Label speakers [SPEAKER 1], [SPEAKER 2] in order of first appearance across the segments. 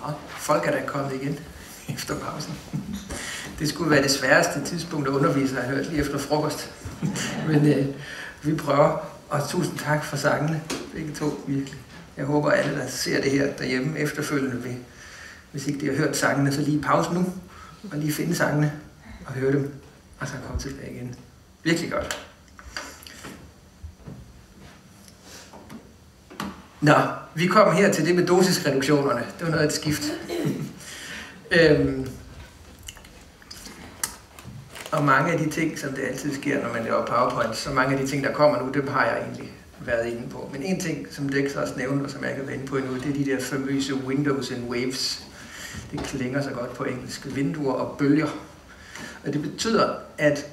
[SPEAKER 1] Nå, folk er da kommet igen efter pausen. Det skulle være det sværeste tidspunkt at undervise, har jeg hørt, lige efter frokost. Men vi prøver, og tusind tak for sangene, begge to, virkelig. Jeg håber, alle, der ser det her derhjemme efterfølgende, vil, hvis ikke de har hørt sangene, så lige pause nu, og lige finde sangene, og høre dem, og så komme tilbage igen. Virkelig godt. Nå, vi kom her til det med dosisreduktionerne. Det var noget af et skift. Og mange af de ting, som det altid sker, når man laver PowerPoint, så mange af de ting, der kommer nu, dem har jeg egentlig været inde på. Men en ting, som Dex også nævnte, og som jeg kan være inde på endnu, det er de der famøse windows and waves. Det klinger så godt på engelsk. Vinduer og bølger. Og det betyder, at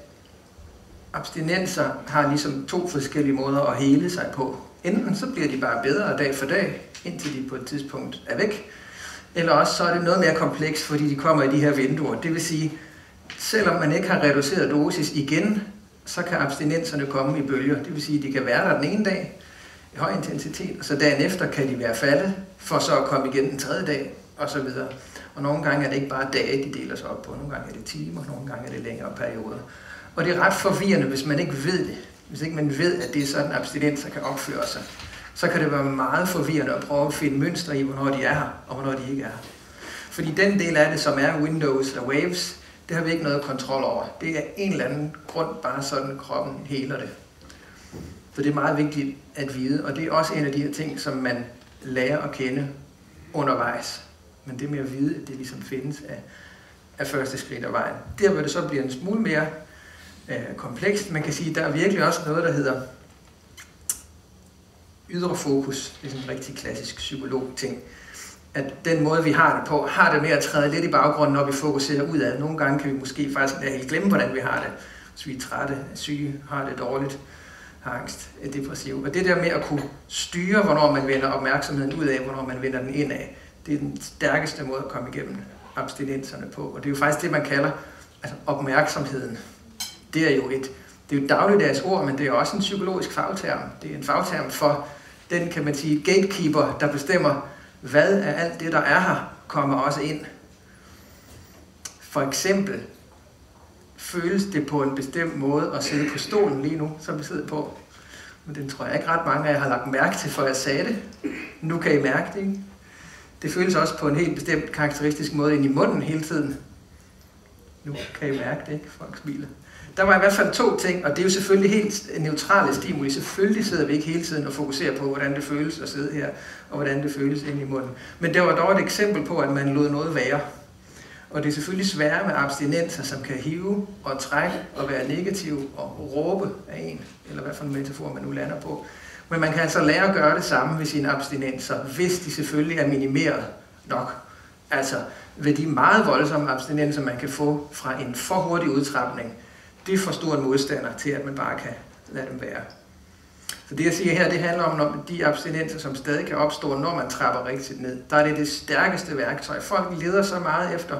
[SPEAKER 1] abstinenser har ligesom 2 forskellige måder at hele sig på. Enten så bliver de bare bedre dag for dag, indtil de på et tidspunkt er væk. Eller også så er det noget mere komplekst, fordi de kommer i de her vinduer. Det vil sige, selvom man ikke har reduceret dosis igen, så kan abstinenserne komme i bølger. Det vil sige, at de kan være der den ene dag i høj intensitet, og så dagen efter kan de være faldet, for så at komme igen den 3. dag, og så videre. Og nogle gange er det ikke bare dage, de deler sig op på. Nogle gange er det timer, nogle gange er det længere perioder. Og det er ret forvirrende, hvis man ikke ved det. Hvis ikke man ved, at det er sådan, abstinenser kan opføre sig, så kan det være meget forvirrende at prøve at finde mønstre i, hvornår de er her, og hvornår de ikke er her. Fordi den del af det, som er windows og waves, det har vi ikke noget kontrol over. Det er en eller anden grund, bare sådan kroppen heler det. Så det er meget vigtigt at vide, og det er også en af de her ting, som man lærer at kende undervejs. Men det med at vide, at det ligesom findes af første skridt af vejen. Der hvor det så bliver en smule mere komplekst, man kan sige, der er virkelig også noget, der hedder ydre fokus. Det er sådan en rigtig klassisk psykolog-ting. At den måde, vi har det på, har det med at træde lidt i baggrunden, når vi fokuserer udad. Nogle gange kan vi måske faktisk helt glemme, hvordan vi har det. Hvis vi er trætte, er syge, har det dårligt, har angst, er depressiv. Og det der med at kunne styre, hvornår man vender opmærksomheden udad, hvornår man vender den indad, det er den stærkeste måde at komme igennem abstinenserne på. Og det er jo faktisk det, man kalder opmærksomheden. Det er jo et dagligdags ord, men det er også en psykologisk fagterm. Det er en fagterm for den, kan man sige, gatekeeper, der bestemmer, hvad af alt det, der er her, kommer også ind. For eksempel føles det på en bestemt måde at sidde på stolen lige nu, som vi sidder på. Men den tror jeg ikke ret mange af jer har lagt mærke til, for jeg sagde det. Nu kan I mærke det, ikke? Det føles også på en helt bestemt karakteristisk måde ind i munden hele tiden. Nu kan I mærke det, ikke? Folk smiler. Der var i hvert fald 2 ting, og det er jo selvfølgelig helt neutrale stimuli. Selvfølgelig sidder vi ikke hele tiden og fokuserer på, hvordan det føles at sidde her, og hvordan det føles inde i munden. Men det var dog et eksempel på, at man lod noget være. Og det er selvfølgelig sværere med abstinenser, som kan hive og trække og være negativ og råbe af en, eller hvad for en metafor man nu lander på. Men man kan altså lære at gøre det samme ved sine abstinenser, hvis de selvfølgelig er minimeret nok. Altså ved de meget voldsomme abstinenser, man kan få fra en for hurtig udtrapning, det er for stor en modstander til, at man bare kan lade dem være. Så det jeg siger her, det handler om de abstinenser, som stadig kan opstå, når man trapper rigtigt ned. Der er det stærkeste værktøj. Folk leder så meget efter,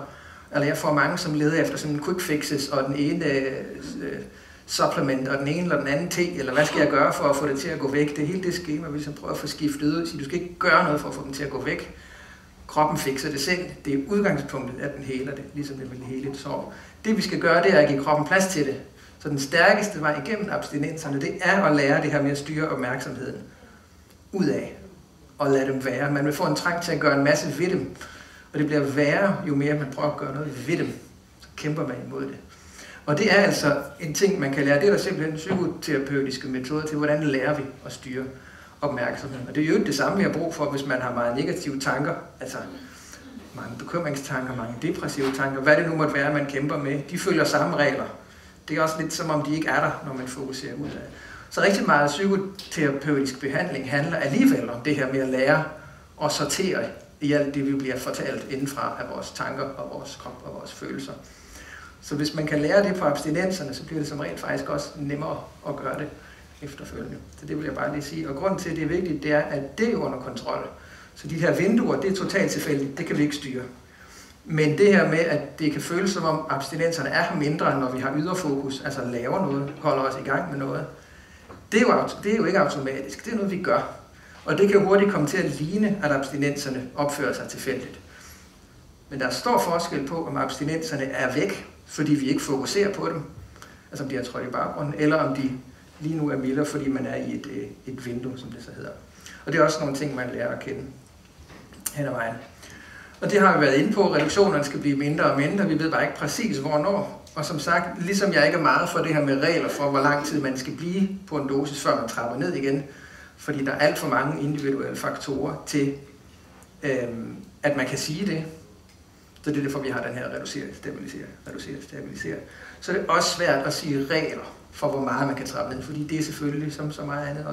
[SPEAKER 1] eller jeg får mange, som leder efter sådan en quick fixes, og den ene supplement, og den ene eller den anden te, eller hvad skal jeg gøre for at få det til at gå væk. Det er hele det skema, vi prøver at få skiftet ud. Så du skal ikke gøre noget for at få dem til at gå væk. Kroppen fikser det selv. Det er udgangspunktet, at den heler det, ligesom det vil hele et sår. Det vi skal gøre, det er at give kroppen plads til det. Så den stærkeste vej igennem abstinenserne, det er at lære det her med at styre opmærksomheden udad og lade dem være. Man vil få en trang til at gøre en masse ved dem, og det bliver værre, jo mere man prøver at gøre noget ved dem. Så kæmper man imod det. Og det er altså en ting, man kan lære. Det er der simpelthen psykoterapeutiske metoder til, hvordan lærer vi at styre opmærksomheden. Og det er jo det samme, vi har brug for, hvis man har meget negative tanker, altså mange bekymringstanker, mange depressive tanker, hvad det nu måtte være, man kæmper med. De følger samme regler. Det er også lidt som om, de ikke er der, når man fokuserer udad. Så rigtig meget psykoterapeutisk behandling handler alligevel om det her med at lære at sortere i alt det, vi bliver fortalt indenfra af vores tanker og vores krop og vores følelser. Så hvis man kan lære det på abstinenserne, så bliver det som rent faktisk også nemmere at gøre det efterfølgende. Så det vil jeg bare lige sige. Og grunden til, at det er vigtigt, det er, at det er under kontrol. Så de her vinduer, det er totalt tilfældigt, det kan vi ikke styre. Men det her med, at det kan føles som om abstinenserne er mindre, når vi har ydre fokus, altså laver noget, holder os i gang med noget, det er jo ikke automatisk, det er noget, vi gør. Og det kan hurtigt komme til at ligne, at abstinenserne opfører sig tilfældigt. Men der er stor forskel på, om abstinenserne er væk, fordi vi ikke fokuserer på dem, altså om de har trådt i baggrunden, eller om de lige nu er mildere, fordi man er i et vindue, som det så hedder. Og det er også nogle ting, man lærer at kende hen ad vejen. Og det har vi været inde på. Reduktionerne skal blive mindre og mindre. Vi ved bare ikke præcis, hvornår. Og som sagt, ligesom jeg ikke er meget for det her med regler for, hvor lang tid man skal blive på en dosis, før man trapper ned igen, fordi der er alt for mange individuelle faktorer til, at man kan sige det. Så det er derfor, vi har den her reducere, stabilisere. Så det er også svært at sige regler for, hvor meget man kan trappe ned, fordi det er selvfølgelig, som så meget andet,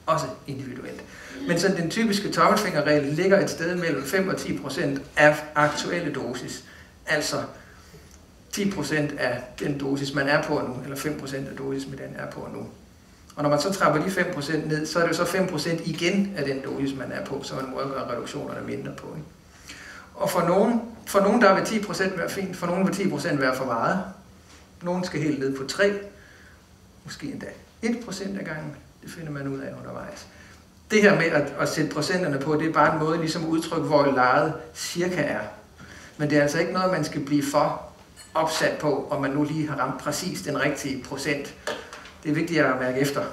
[SPEAKER 1] også individuelt. Men så den typiske tommelfingerregel ligger et sted mellem 5 og 10% af aktuelle dosis. Altså 10% af den dosis, man er på nu, eller 5% af dosis, man er på nu. Og når man så trapper de 5% ned, så er det jo så 5% igen af den dosis, man er på, så man må gøre reduktionerne mindre på. Ikke? Og for nogen der vil 10% være fint, for nogen vil 10% være for meget. Nogen skal helt ned på 3, måske endda 1% af gangen. Det finder man ud af undervejs. Det her med at sætte procenterne på, det er bare en måde ligesom at udtrykke, hvor lejet cirka er. Men det er altså ikke noget, man skal blive for opsat på, om man nu lige har ramt præcis den rigtige procent. Det er vigtigt at mærke efter.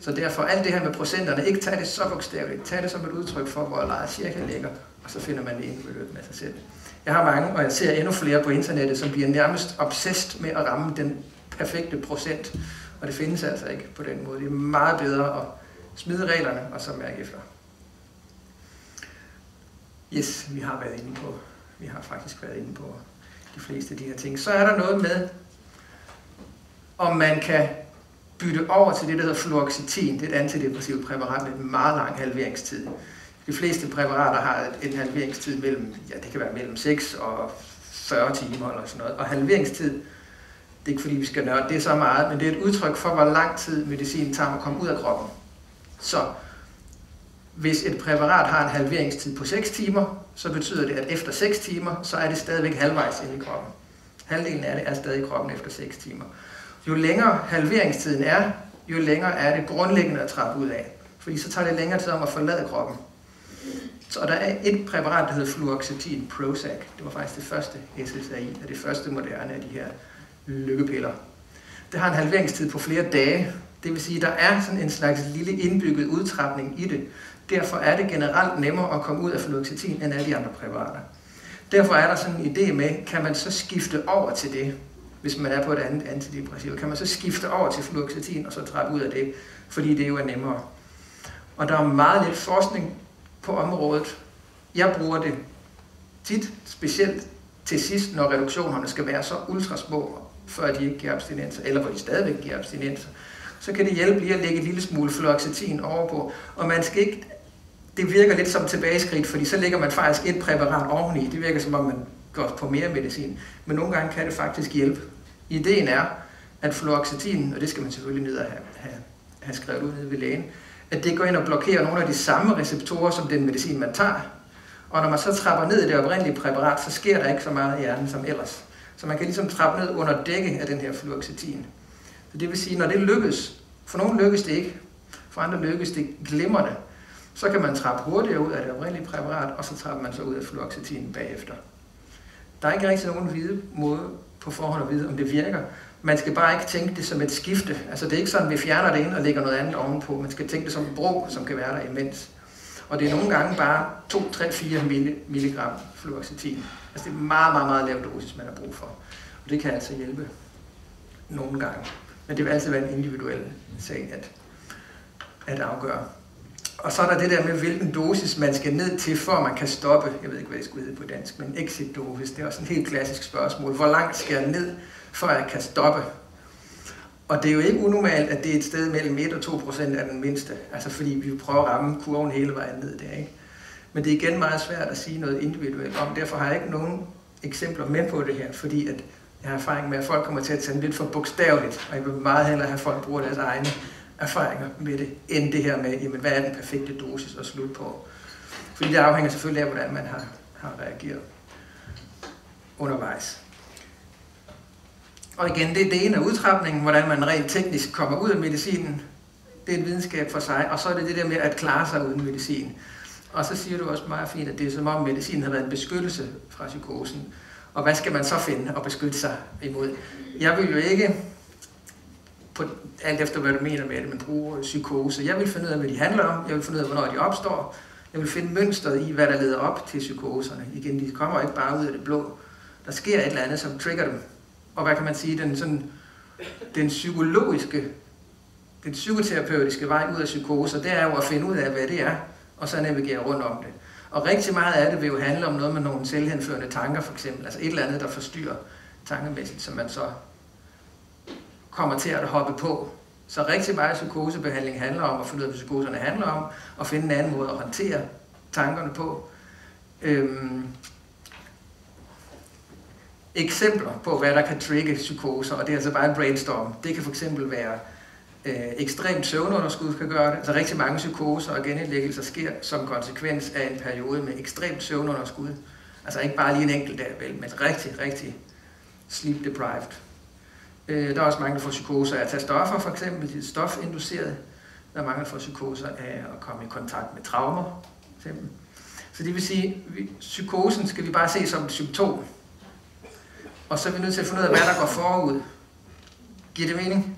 [SPEAKER 1] Så derfor alt det her med procenterne, ikke tage det så bogstaveligt. Tag det som et udtryk for, hvor lejet cirka ligger, og så finder man det individuelt med sig selv. Jeg har mange, og jeg ser endnu flere på internettet, som bliver nærmest obsessed med at ramme den perfekte procent. Og det findes altså ikke på den måde. Det er meget bedre at smide reglerne og så mærke efter. Yes, vi har faktisk været inde på de fleste af de her ting. Så er der noget med, om man kan bytte over til det, der hedder fluoxetin. Det er et antidepressivt præparat med en meget lang halveringstid. De fleste præparater har en halveringstid mellem, det kan være mellem 6 og 40 timer eller sådan noget. Og halveringstid, det er ikke fordi vi skal nørde det så meget, men det er et udtryk for, hvor lang tid medicinen tager at komme ud af kroppen. Så hvis et præparat har en halveringstid på 6 timer, så betyder det, at efter 6 timer, så er det stadigvæk halvvejs inde i kroppen. Halvdelen af det er stadig i kroppen efter 6 timer. Jo længere halveringstiden er, jo længere er det grundlæggende at trappe ud af. Fordi så tager det længere tid om at forlade kroppen. Så der er et præparat, der hedder fluoxetin Prozac. Det var faktisk det første SSRI, og det første moderne af de her lykkepiller. Det har en halveringstid på flere dage. Det vil sige, at der er sådan en slags lille indbygget udtrapning i det. Derfor er det generelt nemmere at komme ud af fluoxetin end alle de andre præparater. Derfor er der sådan en idé med, kan man så skifte over til det, hvis man er på et andet antidepressiv. Kan man så skifte over til fluoxetin og så trappe ud af det, fordi det jo er nemmere. Og der er meget lidt forskning på området. Jeg bruger det tit, specielt til sidst, når reduktionerne skal være så ultrasmå, før de ikke giver abstinenser, eller hvor de stadigvæk giver abstinenser. Så kan det hjælpe lige at lægge en lille smule fluoxetin overpå. Og man skal ikke, det virker lidt som tilbageskridt, fordi så lægger man faktisk et præparat oveni. Det virker som om man går på mere medicin. Men nogle gange kan det faktisk hjælpe. Ideen er, at fluoxetin, og det skal man selvfølgelig ned og have skrevet ud nede ved lægen, at det går ind og blokerer nogle af de samme receptorer, som den medicin, man tager. Og når man så trapper ned i det oprindelige præparat, så sker der ikke så meget i hjernen som ellers. Så man kan ligesom trappe ned under dække af den her fluoxetin. Så det vil sige, når det lykkes, for nogle lykkes det ikke, for andre lykkes det glimrende, så kan man trappe hurtigere ud af det oprindelige præparat, og så trapper man så ud af fluoxetinen bagefter. Der er ikke rigtig nogen måde på forhånd at vide, om det virker. Man skal bare ikke tænke det som et skifte. Altså det er ikke sådan, at vi fjerner det ind og lægger noget andet ovenpå. Man skal tænke det som en bro, som kan være der imens. Og det er nogle gange bare 2, 3, 4 milligram fluoxetin. Altså det er meget, meget, meget lav dosis, man har brug for. Og det kan altså hjælpe nogle gange. Men det vil altid være en individuel sag at afgøre. Og så er der det der med, hvilken dosis man skal ned til, før man kan stoppe. Jeg ved ikke, hvad jeg skulle hedde på dansk, men exit-dosis. Det er også en helt klassisk spørgsmål. Hvor langt skal jeg ned, før jeg kan stoppe? Og det er jo ikke unormalt, at det er et sted mellem 1 og 2% af den mindste. Altså fordi vi prøver at ramme kurven hele vejen ned der, ikke? Men det er igen meget svært at sige noget individuelt om. Derfor har jeg ikke nogen eksempler med på det her, fordi at jeg har erfaring med, at folk kommer til at tage det lidt for bogstaveligt, og jeg vil meget hellere have, at folk bruger deres egne erfaringer med det, end det her med, jamen, hvad er den perfekte dosis at slutte på. Fordi det afhænger selvfølgelig af, hvordan man har reageret undervejs. Og igen, det er det ene af udtrapningen, hvordan man rent teknisk kommer ud af medicinen. Det er en videnskab for sig, og så er det det der med at klare sig uden medicin. Og så siger du også meget fint, at det er som om medicinen har været en beskyttelse fra psykosen. Og hvad skal man så finde og beskytte sig imod? Jeg vil jo ikke, på alt efter hvad du mener med det, man bruger psykose. Jeg vil finde ud af, hvad de handler om. Jeg vil finde ud af, hvornår de opstår. Jeg vil finde mønstret i, hvad der leder op til psykoserne. Igen, de kommer ikke bare ud af det blå. Der sker et eller andet, som trigger dem. Og hvad kan man sige, den psykoterapeutiske vej ud af psykoser, det er jo at finde ud af, hvad det er, og så navigere rundt om det. Og rigtig meget af det vil jo handle om noget med nogle selvhenførende tanker, for eksempel. Altså et eller andet, der forstyrrer tankemæssigt, som man så kommer til at hoppe på. Så rigtig meget psykosebehandling handler om at finde ud af, hvad psykoserne handler om, og finde en anden måde at håndtere tankerne på. Eksempler på, hvad der kan trigge psykoser, og det er altså bare en brainstorm. Det kan fx være ekstremt søvnunderskud kan gøre det. Altså rigtig mange psykoser og genindlæggelser sker som konsekvens af en periode med ekstremt søvnunderskud. Altså ikke bare lige en enkelt dag, vel, men rigtig sleep deprived. Der er også mange, der får psykoser af at tage stoffer, for eksempel, de er stofinduceret. Der er mange, der får psykoser af at komme i kontakt med traumer, for eksempel. Så det vil sige, psykosen skal vi bare se som et symptom. Og så er vi nødt til at finde ud af, hvad der går forud. Giver det mening?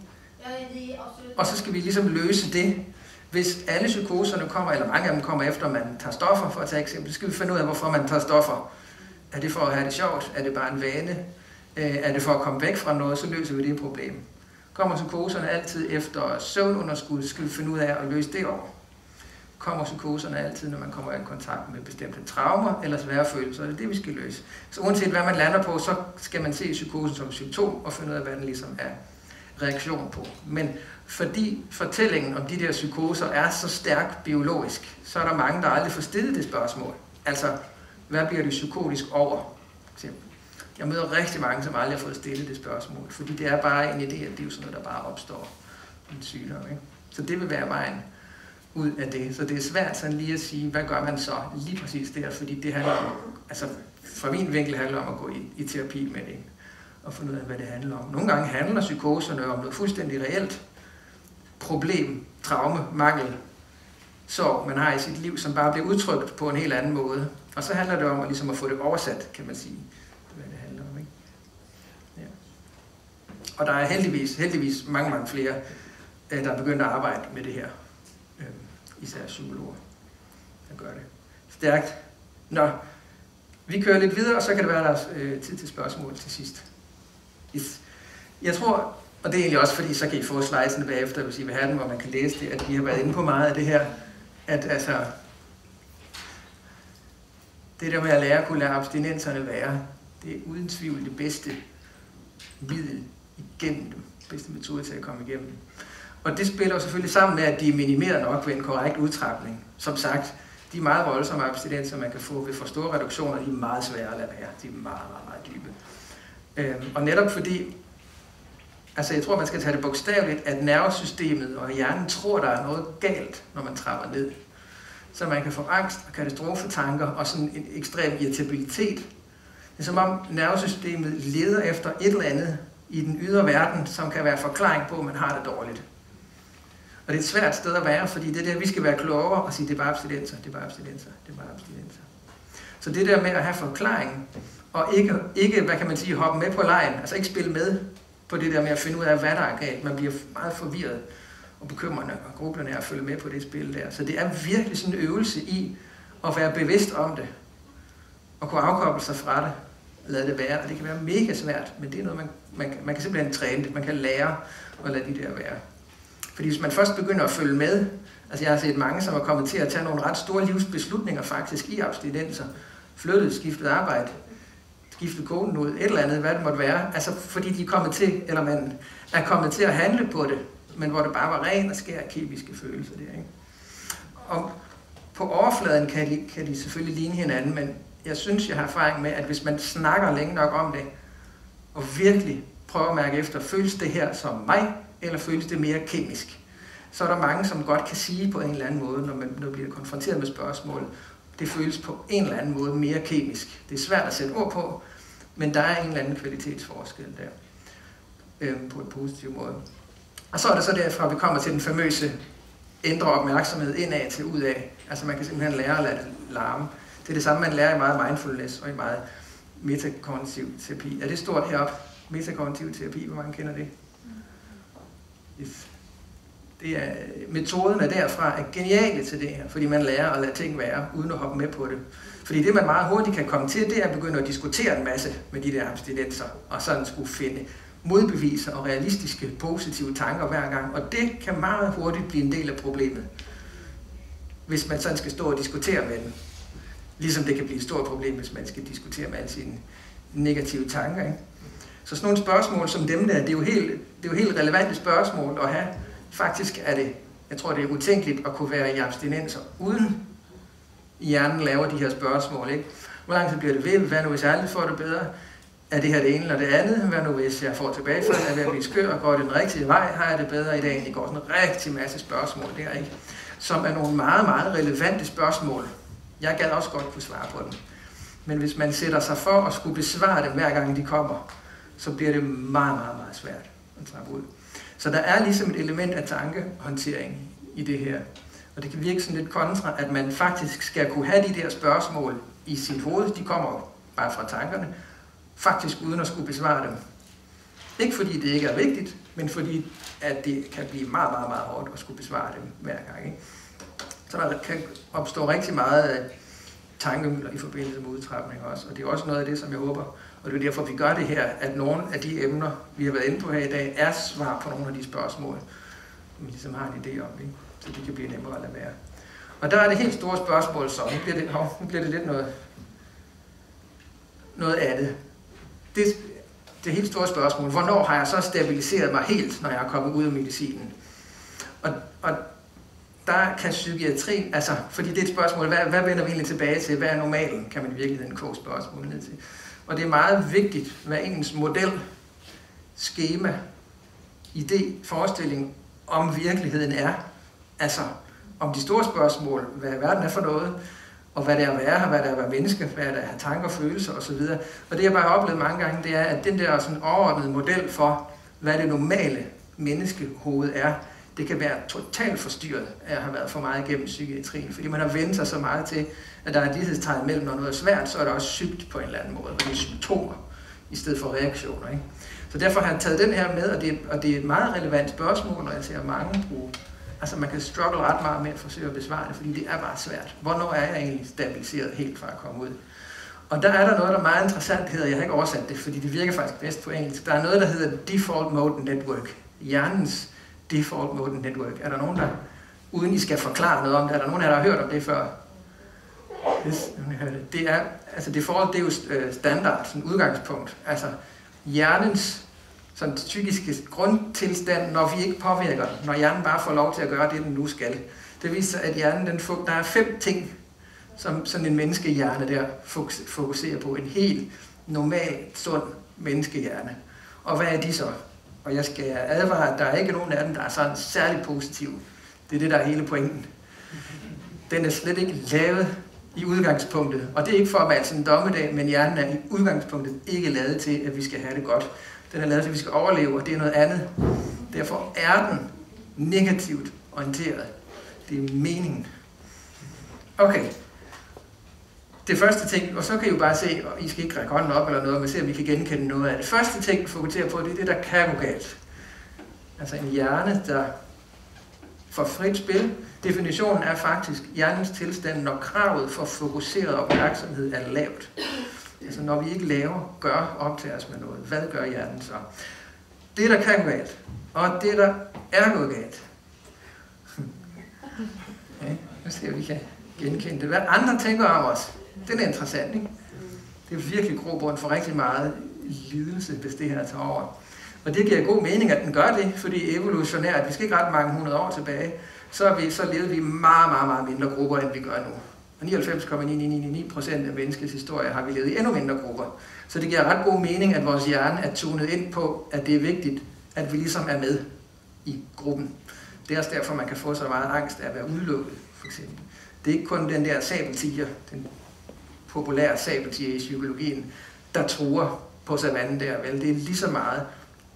[SPEAKER 1] Og så skal vi ligesom løse det. Hvis alle psykoserne kommer, eller mange af dem kommer efter, at man tager stoffer, for at tage eksempel, så skal vi finde ud af, hvorfor man tager stoffer. Er det for at have det sjovt? Er det bare en vane? Er det for at komme væk fra noget, så løser vi det problem. Kommer psykoserne altid efter søvnunderskud, skal vi finde ud af at løse det over. Kommer psykoserne altid, når man kommer i kontakt med bestemte traumer eller svære følelser, det er det, vi skal løse. Så uanset hvad man lander på, så skal man se psykosen som symptom og finde ud af, hvad den ligesom er reaktion på. Men fordi fortællingen om de der psykoser er så stærk biologisk, så er der mange, der aldrig får stillet det spørgsmål. Altså, hvad bliver det psykotisk over? Jeg møder rigtig mange, som aldrig har fået stillet det spørgsmål, fordi det er bare en idé, at det er jo sådan noget, der bare opstår en sygdom. Ikke? Så det vil være vejen ud af det. Så det er svært sådan lige at sige, hvad gør man så lige præcis der, fordi det handler om, altså fra min vinkel handler om at gå i terapi med det, og finde ud af, hvad det handler om. Nogle gange handler psykoserne om noget fuldstændig reelt problem, traume, mangel, sorg, man har i sit liv, som bare bliver udtrykt på en helt anden måde. Og så handler det om ligesom at få det oversat, kan man sige, hvad det handler om. Ikke? Ja. Og der er heldigvis mange flere, der er begyndt at arbejde med det her. Især psykologer, der gør det. Stærkt. Nå, vi kører lidt videre, og så kan det være, der er tid til spørgsmål til sidst. Jeg tror, og det er egentlig også fordi, så kan I få slidesene bagefter, hvis I vil have den, hvor man kan læse det, at vi har været inde på meget af det her, at altså, det der med at lære at kunne lade abstinenserne være, det er uden tvivl det bedste middel igennem dem, bedste metode til at komme igennem dem. Og det spiller jo selvfølgelig sammen med, at de er minimeret nok ved en korrekt udtrapning. Som sagt, de meget voldsomme abstinenser, man kan få ved for store reduktioner, de er meget svære at lade være. De er meget dybe. Og netop fordi, altså jeg tror, man skal tage det bogstaveligt, at nervesystemet og hjernen tror, der er noget galt, når man trapper ned. Så man kan få angst og katastrofetanker og sådan en ekstrem irritabilitet. Det er som om nervesystemet leder efter et eller andet i den ydre verden, som kan være forklaring på, at man har det dårligt. Og det er et svært sted at være, fordi det der, vi skal være klogere og sige, det er bare abstinenser, det er bare abstinenser, det er bare abstinenser. Så det der med at have forklaringen, og ikke hvad kan man sige, hoppe med på lejen, altså ikke spille med på det der med at finde ud af, hvad der er galt. Man bliver meget forvirret og bekymrende og grublende at følge med på det spil der. Så det er virkelig sådan en øvelse i at være bevidst om det, og kunne afkoble sig fra det, lade det være, og det kan være mega svært, men det er noget, man kan simpelthen træne det, man kan lære at lade de der være. Fordi hvis man først begynder at følge med, altså jeg har set mange, som er kommet til at tage nogle ret store livsbeslutninger faktisk i abstinenser, flyttet, skiftet arbejde, skiftet konen ud, et eller andet, hvad det måtte være, altså fordi de er kommet til, eller man er kommet til at handle på det, men hvor det bare var ren og skær kemiske følelser der, ikke? Og på overfladen kan de selvfølgelig ligne hinanden, men jeg synes, jeg har erfaring med, at hvis man snakker længe nok om det, og virkelig prøver at mærke efter, føles det her som mig, eller føles det mere kemisk, så er der mange, som godt kan sige på en eller anden måde, når man bliver konfronteret med spørgsmål, det føles på en eller anden måde mere kemisk. Det er svært at sætte ord på, men der er en eller anden kvalitetsforskel der, på en positiv måde. Og så er det så derfra, vi kommer til den famøse ændre opmærksomhed indad til udad. Altså man kan simpelthen lære at lade det larme. Det er det samme, man lærer i meget mindfulness og i meget metakognitiv terapi. Er det stort heroppe? Metakognitiv terapi, hvor mange kender det? Yes. Det er, metoden er derfra er geniale til det her, fordi man lærer at lade ting være, uden at hoppe med på det. Fordi det, man meget hurtigt kan komme til, det er at begynde at diskutere en masse med de der abstinenser, og sådan skulle finde modbeviser og realistiske, positive tanker hver gang. Og det kan meget hurtigt blive en del af problemet, hvis man sådan skal stå og diskutere med den. Ligesom det kan blive et stort problem, hvis man skal diskutere med alle sine negative tanker. Ikke? Så sådan nogle spørgsmål som dem der, det er jo helt relevante spørgsmål at have. Faktisk er det, jeg tror det er utænkeligt at kunne være i abstinenser, uden hjernen laver de her spørgsmål. Ikke? Hvor lang tid bliver det ved? Hvad nu hvis jeg aldrig får det bedre? Er det her det ene eller det andet? Hvad nu hvis jeg får tilbagefald? Er jeg ved at blive skør? Går det den rigtige vej? Har jeg det bedre i dag? Det går sådan en rigtig masse spørgsmål der, ikke? Som er nogle meget, meget relevante spørgsmål. Jeg gad også godt kunne svare på dem. Men hvis man sætter sig for at skulle besvare dem hver gang de kommer, så bliver det meget, meget, meget svært at trappe ud. Så der er ligesom et element af tankehåndtering i det her. Og det kan virke sådan lidt kontra, at man faktisk skal kunne have de der spørgsmål i sit hoved. De kommer bare fra tankerne. Faktisk uden at skulle besvare dem. Ikke fordi det ikke er vigtigt, men fordi at det kan blive meget, meget, meget hårdt at skulle besvare dem hver gang. Ikke? Så der kan opstå rigtig meget tankemøller i forbindelse med udtrapning også. Og det er også noget af det, som jeg håber, og det er derfor, vi gør det her, at nogle af de emner, vi har været inde på her i dag, er svar på nogle af de spørgsmål, vi ligesom har en idé om, ikke? Så det kan blive nemmere at lade være. Og der er det helt store spørgsmål, så nu bliver det lidt noget af det. Det helt store spørgsmål, hvornår har jeg så stabiliseret mig helt, når jeg er kommet ud af medicinen? Og der kan psykiatri, altså, fordi det er et spørgsmål, hvad vender vi egentlig tilbage til? Hvad er normalen, kan man i virkeligheden koge spørgsmål ned til. Og det er meget vigtigt, hvad ens model, skema, idé, forestilling om virkeligheden er. Altså, om de store spørgsmål, hvad verden er for noget, og hvad det er at være her, hvad det er at være menneske, hvad det er at have tanker, følelser osv. Og det jeg bare har oplevet mange gange, det er, at den der sådan overordnede model for, hvad det normale menneskehoved er, det kan være totalt forstyrret af at have været for meget igennem psykiatrien, fordi man har vendt sig så meget til, at der er et lighedstegn mellem, når noget er svært, så er der også sygt på en eller anden måde, og det er symptomer i stedet for reaktioner. Ikke? Så derfor har jeg taget den her med, og det er et meget relevant spørgsmål, og jeg ser mange bruge. Altså man kan struggle ret meget med at forsøge at besvare det, fordi det er bare svært. Hvornår er jeg egentlig stabiliseret helt fra at komme ud? Og der er der noget, der er meget interessant, hedder, jeg har ikke oversat det, fordi det virker faktisk bedst på engelsk. Der er noget, der hedder Default Mode Network. Hjernens Default Mode Network. Er der nogen, der, uden I skal forklare noget om det, er der nogen, der har hørt om det før? Det er, altså default, det er jo standard, sådan udgangspunkt. Altså hjernens sådan psykiske grundtilstand, når vi ikke påvirker, når hjernen bare får lov til at gøre det, den nu skal. Det viser, at hjernen, der er 5 ting, som sådan en menneskehjerne der fokuserer på. En helt normal, sund menneskehjerne. Og hvad er de så? Og jeg skal advare, at der er ikke nogen af dem, der er sådan særlig positiv. Det er det, der er hele pointen. Den er slet ikke lavet i udgangspunktet. Og det er ikke for at være sådan en dommedag, men hjernen er i udgangspunktet ikke lavet til, at vi skal have det godt. Den er lavet til, at vi skal overleve, og det er noget andet. Derfor er den negativt orienteret. Det er meningen. Okay. Det første ting, og så kan I jo bare se, og I skal ikke række hånden op eller noget, men se om I kan genkende noget af det. Første ting, vi fokuserer på, det er det, der kan gå galt. Altså en hjerne, der får frit spil. Definitionen er faktisk hjernens tilstand, når kravet for fokuseret opmærksomhed er lavt. Altså når vi ikke gør optages med noget, hvad gør hjernen så? Det, der kan gå galt, og det, der er gået galt. Okay, nu ser vi, vi kan genkende det. Hvad andre tænker om os, den er interessant, ikke? Det er virkelig grobund for rigtig meget lidelse, hvis det her tager over. Og det giver god mening, at den gør det, fordi evolutionært, vi skal ikke ret mange 100 år tilbage, så levede vi meget, meget, meget mindre grupper, end vi gør nu. Og 99,999% af menneskets historie har vi levet i endnu mindre grupper. Så det giver ret god mening, at vores hjerne er tunet ind på, at det er vigtigt, at vi ligesom er med i gruppen. Det er også derfor, man kan få så meget angst af at være udelukket, for eksempel. Det er ikke kun den der sabeltiger, den populære sabeltiger i psykologien, der truer på savannen der, vel? Det er lige så meget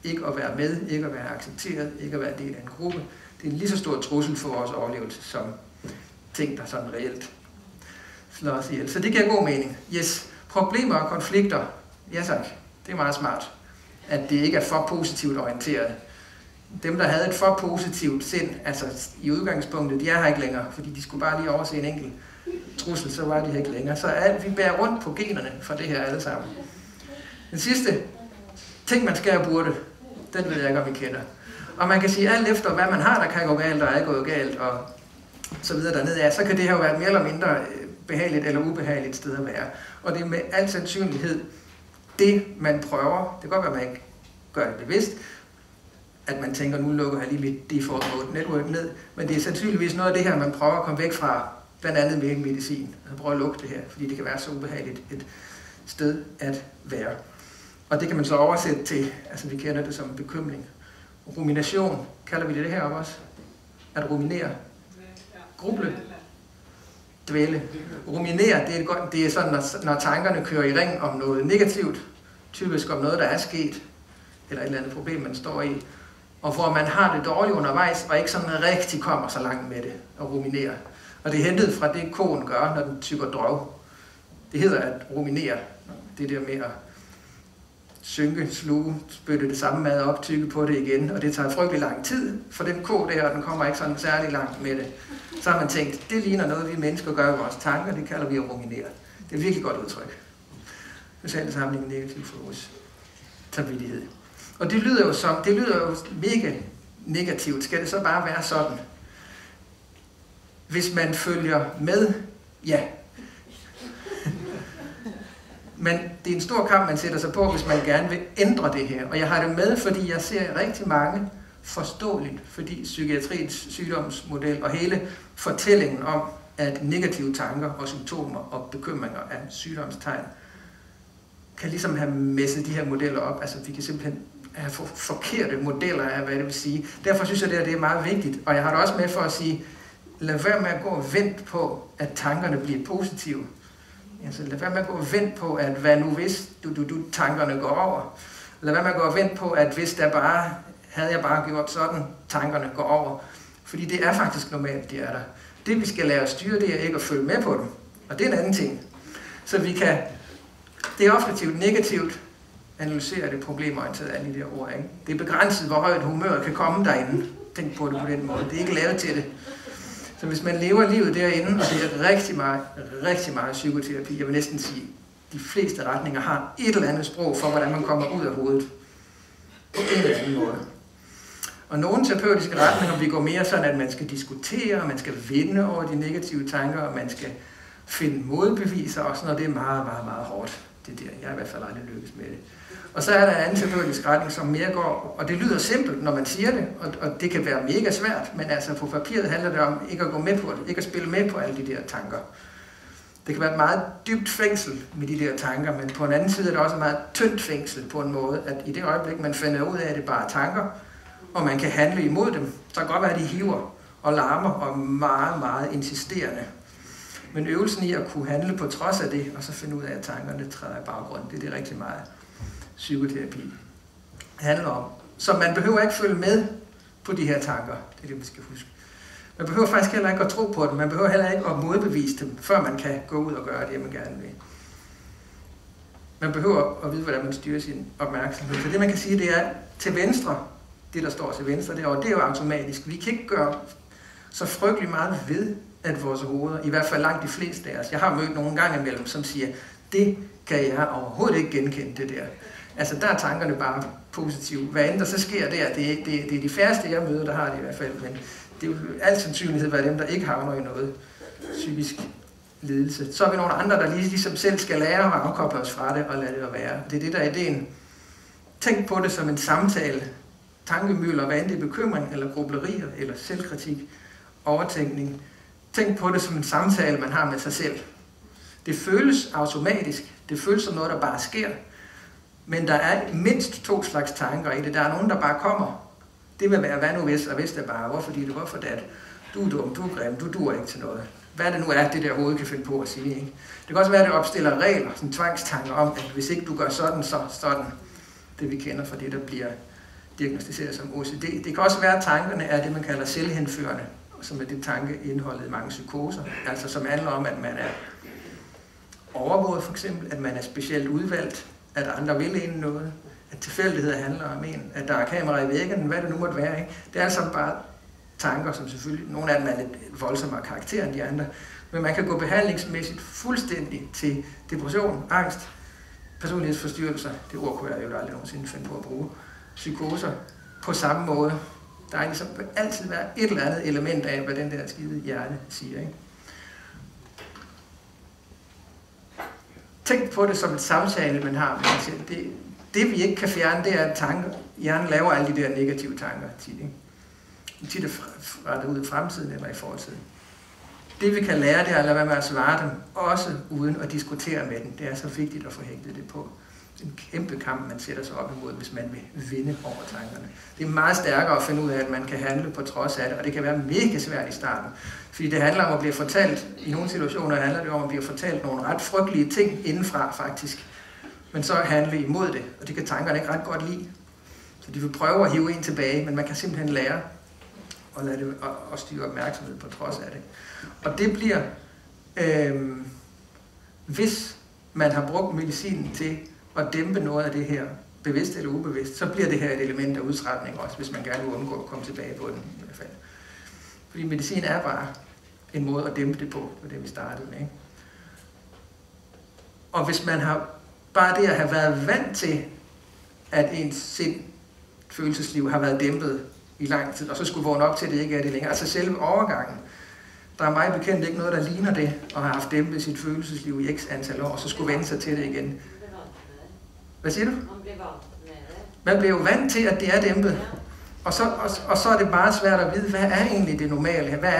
[SPEAKER 1] ikke at være med, ikke at være accepteret, ikke at være del af en gruppe. Det er en lige så stor trussel for vores overlevelse, som ting, der sådan reelt slår os ihjel. Så det giver god mening. Yes, problemer og konflikter, ja tak, det er meget smart, at det ikke er for positivt orienteret. Dem, der havde et for positivt sind, altså i udgangspunktet, de er her ikke længere, fordi de skulle bare lige overse en enkelt trussel, så var de her ikke længere. Så vi bærer rundt på generne for det her alle sammen. Den sidste ting, man skal og burde, den ved jeg ikke, om I kender. Og man kan sige, alt efter hvad man har, der kan gå galt, og er gået galt, og så videre dernede, ja, så kan det her jo være mere eller mindre behageligt eller ubehageligt sted at være. Og det er med al sandsynlighed det, man prøver. Det kan godt være, at man ikke gør det bevidst, at man tænker, nu lukker jeg lige mit default mode network ned, men det er sandsynligvis noget af det her, man prøver at komme væk fra, blandt andet med medicin. Man prøver at lukke det her, fordi det kan være så ubehageligt et sted at være. Og det kan man så oversætte til, altså vi kender det som bekymring. Rumination, kalder vi det heroppe også? At ruminere. Gruble. Dvæle. Ruminere, det er sådan, når tankerne kører i ring om noget negativt, typisk om noget, der er sket, eller et eller andet problem, man står i, og hvor man har det dårligt undervejs, og ikke sådan rigtig kommer så langt med det, og ruminere. Og det er hentet fra det, koen gør, når den tykker drøv. Det hedder at ruminere. Det der med at synke, sluge, spytte det samme mad op, tykke på det igen, og det tager frygtelig lang tid, for den ko der, og den kommer ikke sådan særlig langt med det. Så har man tænkt, det ligner noget, vi mennesker gør i vores tanker, det kalder vi at ruminere. Det er virkelig godt udtryk. Social sammenligning negativ for vores samvittighed. Og det lyder jo mega negativt. Skal det så bare være sådan? Hvis man følger med, ja. Men det er en stor kamp, man sætter sig på, hvis man gerne vil ændre det her. Og jeg har det med, fordi jeg ser rigtig mange forståeligt, fordi psykiatriens sygdomsmodel og hele fortællingen om, at negative tanker og symptomer og bekymringer er sygdomstegn, kan ligesom have messet de her modeller op. Altså vi kan simpelthen have forkerte modeller af, hvad det vil sige. Derfor synes jeg, det er meget vigtigt. Og jeg har det også med for at sige, lad være med at gå og vente på, at tankerne bliver positive. Altså lad være med at gå og vente på, at hvad nu hvis tankerne går over. Lad være med at gå og vente på, at hvis havde jeg bare gjort sådan, tankerne går over. Fordi det er faktisk normalt, de er der. Det vi skal lære at styre, det er ikke at følge med på dem. Og det er en anden ting. Så vi kan, det er offensivt negativt, analysere det problemorienteret af de der ord. Ikke? Det er begrænset, hvor højt humøret kan komme derinde. Tænk på det på den måde. Det er ikke lavet til det. Så hvis man lever livet derinde, og det er rigtig meget psykoterapi, jeg vil næsten sige, de fleste retninger har et eller andet sprog for, hvordan man kommer ud af hovedet. På en eller anden måde. Og nogle terapeutiske retninger vil gå mere sådan, at man skal diskutere, og man skal vinde over de negative tanker, og man skal finde modbeviser og sådan noget. Det er meget, meget, meget hårdt. Det der. Jeg har i hvert fald aldrig lykkes med det. Og så er der en anden terapeutisk retning, som mere går, og det lyder simpelt, når man siger det, og det kan være mega svært, men altså på papiret handler det om ikke at gå med på det, ikke at spille med på alle de der tanker. Det kan være et meget dybt fængsel med de der tanker, men på en anden side er det også et meget tyndt fængsel på en måde, at i det øjeblik, man finder ud af, at det bare er tanker, og man kan handle imod dem, så kan det godt være, at de hiver og larmer og er meget, meget insisterende. Men øvelsen i at kunne handle på trods af det, og så finde ud af, at tankerne træder i baggrunden, det er rigtig meget psykoterapi handler om. Så man behøver ikke følge med på de her tanker, det er det, man skal huske. Man behøver faktisk heller ikke at tro på dem, man behøver heller ikke at modbevise dem, før man kan gå ud og gøre det, man gerne vil. Man behøver at vide, hvordan man styrer sin opmærksomhed. Så det, man kan sige, det er til venstre, det der står til venstre derovre, det er jo automatisk. Vi kan ikke gøre så frygtelig meget ved, at vores hoveder, i hvert fald langt de fleste af os, jeg har mødt nogle gange imellem, som siger, det kan jeg overhovedet ikke genkende, det der. Altså, der er tankerne bare positive. Hvad end der så sker der, det er de færreste, jeg møder, der har det i hvert fald, men det er jo alt sandsynlighed være dem, der ikke havner i noget psykisk lidelse. Så er vi nogle andre, der ligesom selv skal lære at afkoble os fra det og lade det være. Det er det, der er ideen. Tænk på det som en samtale. Tankemøller, hvad end det er bekymring, eller grublerier, eller selvkritik, overtænkning. Tænk på det som en samtale, man har med sig selv. Det føles automatisk. Det føles som noget, der bare sker. Men der er mindst 2 slags tanker i det. Der er nogen, der bare kommer. Det vil være, hvad nu hvis, og hvis det bare, hvorfor det, hvorfor dat. Du er dum, du er grim, du duer ikke til noget. Hvad det nu er, det der hoved kan finde på at sige. Ikke? Det kan også være, at det opstiller regler, sådan tvangstanker om, at hvis ikke du gør sådan, så sådan. Det vi kender fra det, der bliver diagnostiseret som OCD. Det kan også være, at tankerne er det, man kalder selvhenførende, som er det tankeindholdet i mange psykoser, altså som handler om, at man er overvåget for eksempel, at man er specielt udvalgt, at andre vil en noget, at tilfældigheder handler om en, at der er kamera i væggen, hvad det nu måtte være. Ikke? Det er altså bare tanker, som selvfølgelig, nogle af dem er lidt voldsommere karakter end de andre, men man kan gå behandlingsmæssigt fuldstændig til depression, angst, personlighedsforstyrrelser, det ord kunne jeg jo aldrig nogensinde finde på at bruge, psykoser, på samme måde. Der er ligesom altid være et eller andet element af, hvad den der skide hjerne siger. Ikke? Tænk på det som et samtale, man har med sig selv. Det vi ikke kan fjerne, det er, at hjernen laver alle de der negative tanker tit. Ikke? Tit er rettet ud i fremtiden eller i fortiden. Det vi kan lære, det er at lade være med at svare dem, også uden at diskutere med dem. Det er så vigtigt at få hægtet det på. Det er en kæmpe kamp, man sætter sig op imod, hvis man vil vinde over tankerne. Det er meget stærkere at finde ud af, at man kan handle på trods af det, og det kan være mega svært i starten. Fordi det handler om at blive fortalt, i nogle situationer handler det om at blive fortalt nogle ret frygtelige ting indenfra faktisk. Men så handle imod det, og det kan tankerne ikke ret godt lide. Så de vil prøve at hive en tilbage, men man kan simpelthen lære at lade det og styre opmærksomhed på trods af det. Og det bliver, hvis man har brugt medicinen til at dæmpe noget af det her, bevidst eller ubevidst, så bliver det her et element af udtrapning også, hvis man gerne vil undgå at komme tilbage på den i hvert fald. Fordi medicin er bare en måde at dæmpe det på, det var det vi startede med. Ikke? Og hvis man har bare det at have været vant til, at ens følelsesliv har været dæmpet i lang tid, og så skulle vågne op til, at det ikke er det længere. Altså selve overgangen. Der er meget bekendt ikke noget, der ligner det, og har haft dæmpet sit følelsesliv i x antal år, og så skulle vende sig til det igen. Hvad siger du? Man bliver jo vant til, at det er dæmpet. Og så er det bare svært at vide, hvad er egentlig det normale her? Hvad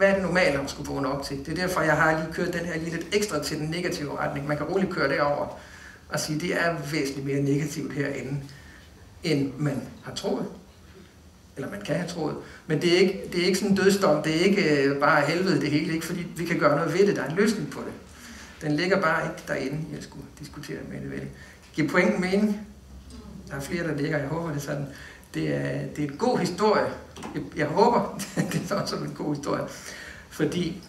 [SPEAKER 1] er det normale, man skulle vågne op til? Det er derfor, jeg har lige kørt den her lige lidt ekstra til den negative retning. Man kan roligt køre derover og sige, at det er væsentligt mere negativt herinde, end man har troet. Eller man kan have troet. Men det er ikke sådan en dødsdom, det er ikke bare helvede det hele, ikke fordi vi kan gøre noget ved det, der er en løsning på det. Den ligger bare ikke derinde, jeg skulle diskutere med det vel. Giver pointen mening? Der er flere, der ligger, jeg håber det er sådan. Det er en god historie. Jeg håber, det er også en god historie. Fordi,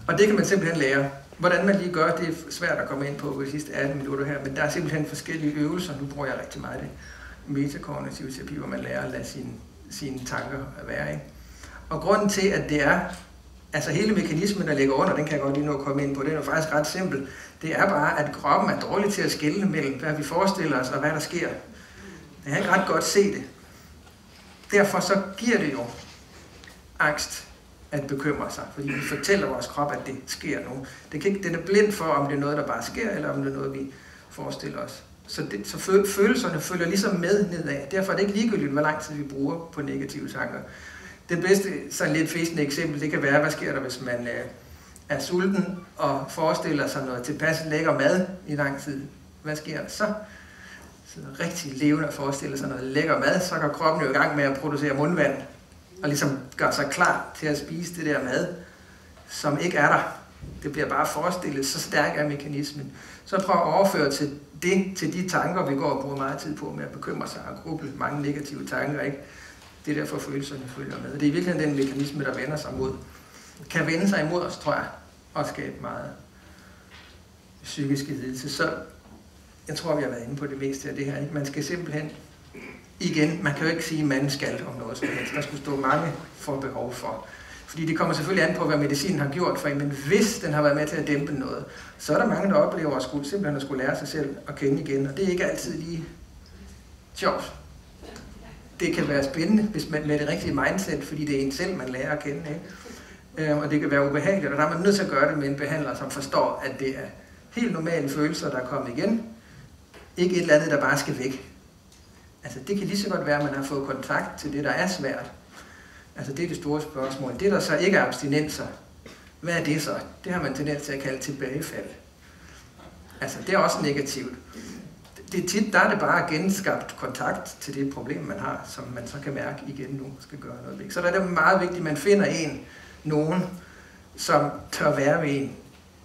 [SPEAKER 1] og det kan man simpelthen lære. Hvordan man lige gør, det er svært at komme ind på de sidste 18 minutter her, men der er simpelthen forskellige øvelser. Nu bruger jeg rigtig meget det. Metakognitiv terapi, hvor man lærer at lade sine tanker være. Ikke? Og grunden til, at det er, altså hele mekanismen, der ligger under, den kan jeg godt lige nå at komme ind på, den er faktisk ret simpel. Det er bare, at kroppen er dårlig til at skelne mellem, hvad vi forestiller os og hvad der sker. Jeg kan ikke ret godt se det. Derfor så giver det jo angst at bekymre sig, fordi vi fortæller vores krop, at det sker nu. Den er blind for, om det er noget, der bare sker, eller om det er noget, vi forestiller os. Så følelserne følger ligesom med nedad. Derfor er det ikke ligegyldigt, hvor lang tid vi bruger på negative tanker. Det bedste, sådan lidt fæsende eksempel, det kan være, hvad sker der, hvis man er sulten og forestiller sig noget tilpas lækker mad i lang tid. Hvad sker der så? Så rigtig levende at forestille sig noget lækker mad, så går kroppen jo i gang med at producere mundvand og ligesom gør sig klar til at spise det der mad, som ikke er der. Det bliver bare forestillet, så stærk er mekanismen. Så prøv at overføre til de tanker, vi går og bruger meget tid på med at bekymre sig og gruble mange negative tanker, ikke? Det er derfor følelserne følger med. Det er i virkeligheden den mekanisme, der vender sig mod, kan vende sig imod os, tror jeg, og skabe meget psykiske lidelse. Så jeg tror, vi har været inde på det meste af det her. Ikke? Man skal simpelthen, igen, man kan jo ikke sige, at man skal om noget som helst. Der skulle stå mange for behov for. Fordi det kommer selvfølgelig an på, hvad medicinen har gjort for en, men hvis den har været med til at dæmpe noget, så er der mange, der oplever at simpelthen at skulle lære sig selv at kende igen, og det er ikke altid lige sjovt. Det kan være spændende, hvis man med det rigtige mindset, fordi det er en selv, man lærer at kende, ikke? Og det kan være ubehageligt, og der er man nødt til at gøre det med en behandler, som forstår, at det er helt normale følelser, der er kommet igen. Ikke et eller andet, der bare skal væk. Altså det kan lige så godt være, at man har fået kontakt til det, der er svært. Altså det er det store spørgsmål. Det, der så ikke er abstinenser, hvad er det så? Det har man tendens til at kalde tilbagefald. Altså det er også negativt. Det er tit, der er det bare genskabt kontakt til det problem, man har, som man så kan mærke igen nu skal gøre noget ved. Så der er det meget vigtigt, at man finder nogen, som tør være med en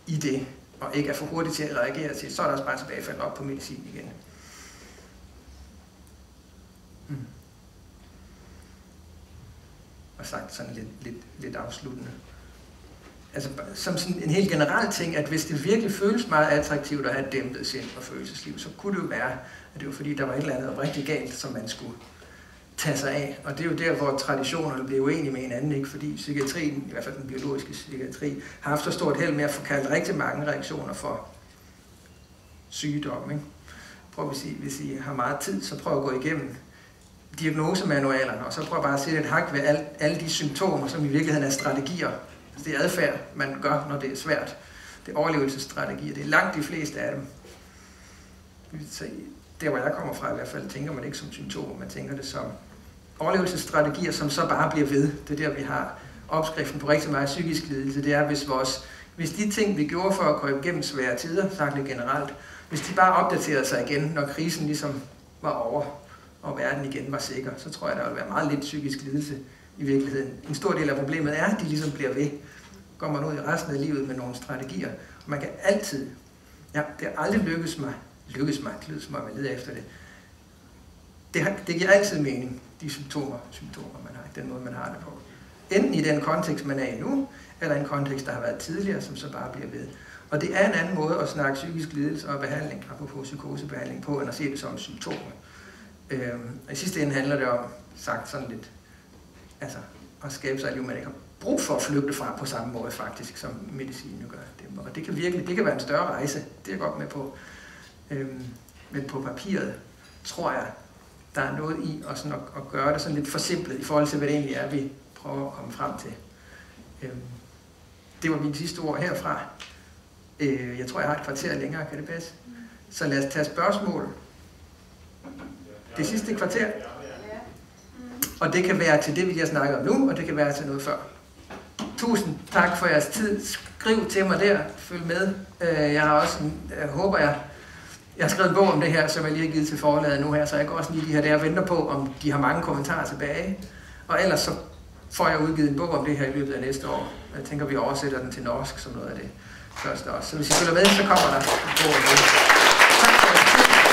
[SPEAKER 1] i det, og ikke er for hurtigt til at reagere til, så er der også bare tilbagefald op på medicin igen. Og sagt sådan lidt afsluttende. Altså som sådan en helt generel ting, at hvis det virkelig føles meget attraktivt at have et dæmpet sind og følelsesliv, så kunne det jo være, at det var fordi, der var et eller andet rigtig galt, som man skulle tage sig af. Og det er jo der, hvor traditionerne bliver uenige med hinanden, ikke? Fordi psykiatrien, i hvert fald den biologiske psykiatri, har haft så stort held med at få kaldt rigtig mange reaktioner for sygdom. Ikke? Prøv at sige, hvis I har meget tid, så prøv at gå igennem diagnosemanualerne, og så prøv bare at sætte et hak ved alle de symptomer, som i virkeligheden er strategier. Altså det er adfærd, man gør, når det er svært. Det er overlevelsesstrategier. Det er langt de fleste af dem. Så der, hvor jeg kommer fra i hvert fald, tænker man ikke som symptomer, man tænker det som overlevelsesstrategier, som så bare bliver ved. Det er der, vi har opskriften på rigtig meget psykisk lidelse. Det er, hvis de ting, vi gjorde for at gå igennem svære tider, sagt lidt generelt, hvis de bare opdaterede sig igen, når krisen ligesom var over, og verden igen var sikker, så tror jeg, der vil være meget lidt psykisk lidelse i virkeligheden. En stor del af problemet er, at de ligesom bliver ved. Går man ud i resten af livet med nogle strategier, og man kan altid, ja, det har aldrig lykkes mig, det lyder som om jeg leder efter det. Det giver altid mening, de symptomer man har, den måde man har det på. Enten i den kontekst, man er i nu, eller en kontekst, der har været tidligere, som så bare bliver ved. Og det er en anden måde at snakke psykisk lidelse og behandling, apropos psykosebehandling, på, end at se det som symptomer. Og i sidste ende handler det om, sagt sådan lidt, altså at skabe sig et liv, man ikke har brug for at flygte fra på samme måde faktisk, som medicin jo gør. Og det kan være en større rejse, det er jeg godt med på. Men på papiret tror jeg, der er noget i at gøre det sådan lidt forsimplet i forhold til, hvad det egentlig er, vi prøver at komme frem til. Det var mine sidste ord herfra. Jeg tror, jeg har et kvarter længere, kan det passe? Så lad os tage spørgsmål. Det sidste kvarter. Og det kan være til det, vi har snakket om nu, og det kan være til noget før. Tusind tak for jeres tid. Skriv til mig der. Følg med. Jeg har også, jeg har skrevet en bog om det her, som jeg lige har givet til forlaget nu her, så jeg går også lige de her der og venter på, om de har mange kommentarer tilbage. Og ellers så får jeg udgivet en bog om det her i løbet af næste år. Jeg tænker, vi oversætter den til norsk som noget af det første også. Så hvis I følger med, så kommer der en bog om det. Tak for jeres tid.